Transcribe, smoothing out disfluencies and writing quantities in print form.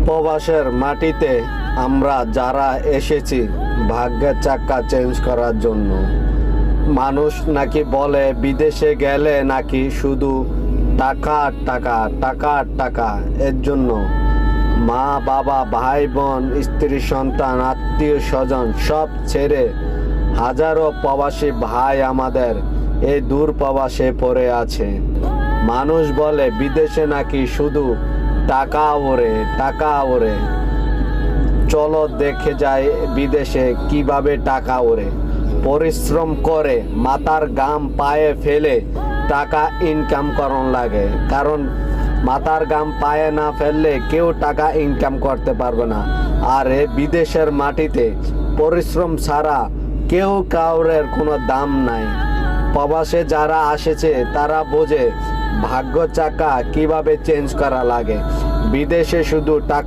প্রবাসের মাটিতে আমরা যারা এসেছি ভাগ্যের চাকা চেঞ্জ করার জন্য। মানুষ নাকি বলে বিদেশে গেলে নাকি শুধু টাকা আর টাকা, টাকা আর টাকা। এর জন্য মা বাবা ভাই বোন স্ত্রী সন্তান আত্মীয় স্বজন সব ছেড়ে হাজারো প্রবাসী ভাই আমাদের এই দূর প্রবাসে পড়ে আছে। মানুষ বলে বিদেশে নাকি শুধু টাকা ওড়ে, টাকা ওড়ে। চলো দেখে যায় বিদেশে কিভাবে টাকা ওড়ে। পরিশ্রম করে মাথার ঘাম পায়ে ফেলে টাকা ইনকাম করন লাগে, কারণ মাথার ঘাম পায়ে না ফেললে কেউ টাকা ইনকাম করতে পারবে না। আর এ বিদেশের মাটিতে পরিশ্রম ছাড়া কেউ কাউরের কোনো দাম নাই। প্রবাসে যারা আসেছে তারা বোঝে ভাগ্য চাকা কিভাবে চেঞ্জ করা লাগে। বিদেশে শুধু টাকা